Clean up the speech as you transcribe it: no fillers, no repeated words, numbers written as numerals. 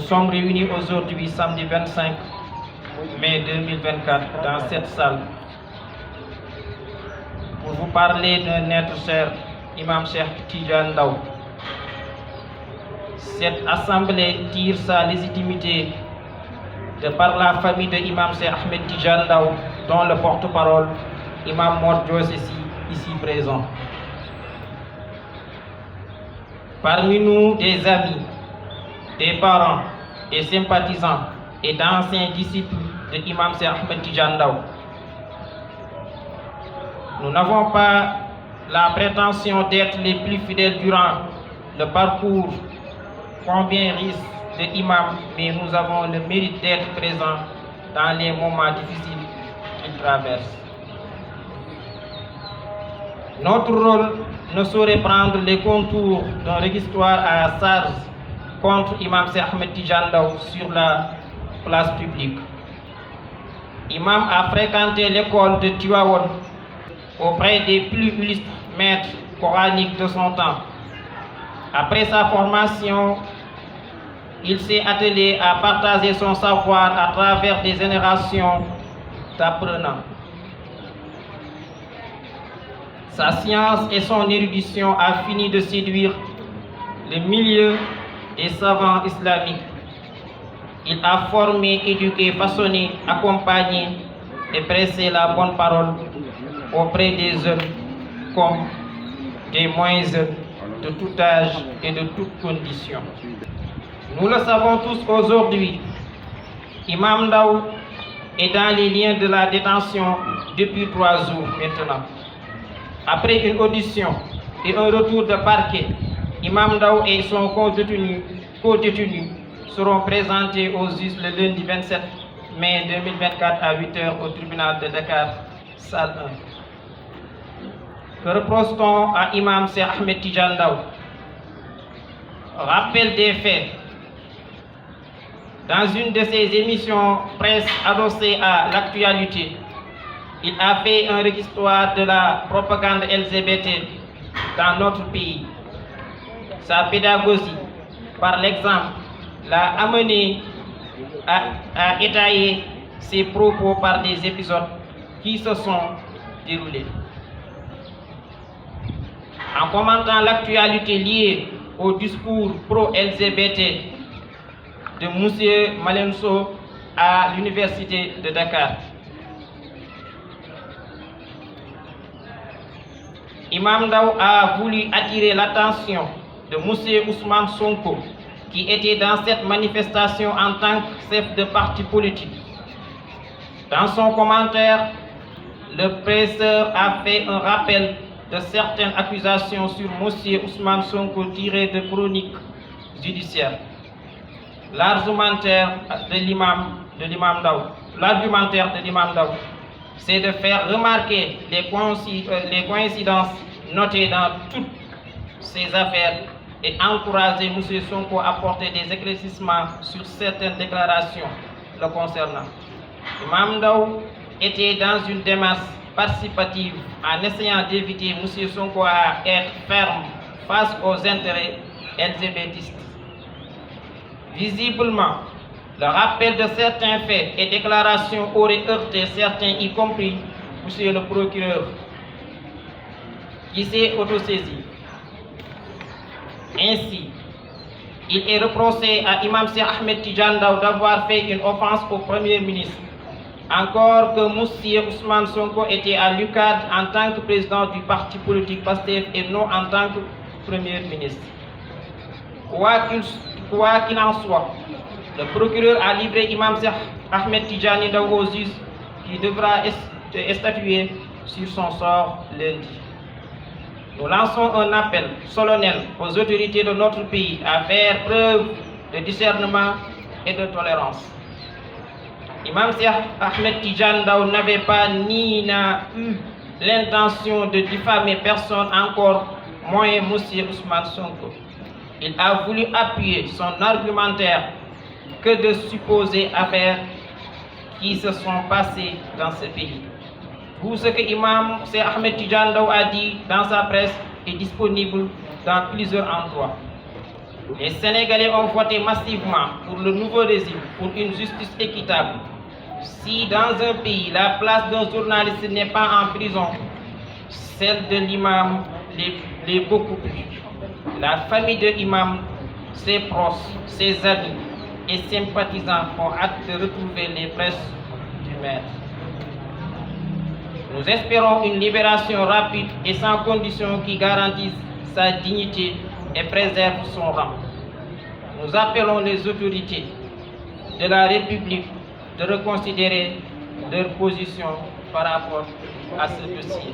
sommes réunis aujourd'hui, samedi 25 mai 2024, dans cette salle, pour vous parler d'un être cher, Imam Cheikh Tidiane Ndao. Cette assemblée tire sa légitimité de par la famille de Imam Cheikh Ahmed Tidiane Ndao, dont le porte-parole, Imam Mor Diosesi, ici présent. Parmi nous, des amis, des parents, des sympathisants et d'anciens disciples de Imam Cheikh Ahmed Tidiane Ndao. Nous n'avons pas la prétention d'être les plus fidèles durant le parcours combien riche de Imam, mais nous avons le mérite d'être présents dans les moments difficiles qu'il traverse. Notre rôle ne saurait prendre les contours d'un réquisitoire à charge contre Imam Cheikh Ahmed Tidiane Ndao sur la place publique. Imam a fréquenté l'école de Tivaouane auprès des plus illustres maîtres coraniques de son temps. Après sa formation, il s'est attelé à partager son savoir à travers des générations d'apprenants. Sa science et son érudition a fini de séduire le milieu des savants islamiques. Il a formé, éduqué, façonné, accompagné et pressé la bonne parole auprès des jeunes comme des moins jeunes, de tout âge et de toutes conditions. Nous le savons tous aujourd'hui, Imam Ndao est dans les liens de la détention depuis 3 jours maintenant. Après une audition et un retour de parquet, Imam Ndao et son co-détenu seront présentés aux juges le lundi 27 mai 2024 à 8h au tribunal de Dakar, salle 1. Que reproche-t-on à Imam Cheikh Ahmed Tidiane Ndao? Rappel des faits. Dans une de ses émissions presse adossée à l'actualité, il a fait un réquisitoire de la propagande LGBT dans notre pays. Sa pédagogie, par l'exemple, l'a amené à étayer ses propos par des épisodes qui se sont déroulés. En commentant l'actualité liée au discours pro-LGBT de M. Malenso à l'université de Dakar, Imam Ndao a voulu attirer l'attention de M. Ousmane Sonko, qui était dans cette manifestation en tant que chef de parti politique. Dans son commentaire, le presseur a fait un rappel de certaines accusations sur M. Ousmane Sonko tirées de chroniques judiciaires. L'argumentaire de l'imam Ndao, c'est de faire remarquer les coïncidences notées dans toutes ces affaires et encourager M. Sonko à apporter des éclaircissements sur certaines déclarations le concernant. Imam Ndao était dans une démarche participative en essayant d'éviter M. Sonko à être ferme face aux intérêts LGBTistes. Visiblement, le rappel de certains faits et déclarations aurait heurté certains, y compris M. le procureur, qui s'est autosaisi. Ainsi, il est reproché à Imam Cheikh Ahmed Tidiane Ndao d'avoir fait une offense au Premier ministre. Encore que M. Ousmane Sonko était à l'UCAD en tant que président du parti politique PASTEF et non en tant que Premier ministre. Quoi qu'il en soit, le procureur a livré Imam Cheikh Ahmed Tidiane Ndao au juge qui devra statuer sur son sort lundi. Nous lançons un appel solennel aux autorités de notre pays à faire preuve de discernement et de tolérance. Imam Cheikh Ahmed Tidiane Ndao n'avait pas ni n'a eu l'intention de diffamer personne, encore moins M. Ousmane Sonko. Il a voulu appuyer son argumentaire que de supposées affaires qui se sont passées dans ce pays. Tout ce que Imam Cheikh Ahmed Tidiane Ndao a dit dans sa presse est disponible dans plusieurs endroits. Les Sénégalais ont voté massivement pour le nouveau régime, pour une justice équitable. Si dans un pays, la place d'un journaliste n'est pas en prison, celle de l'imam l'est beaucoup plus. La famille de l'imam, ses proches, ses amis et sympathisants ont hâte de retrouver les presses du maître. Nous espérons une libération rapide et sans condition qui garantisse sa dignité et préserve son rang. Nous appelons les autorités de la République de reconsidérer leur position par rapport à ce dossier.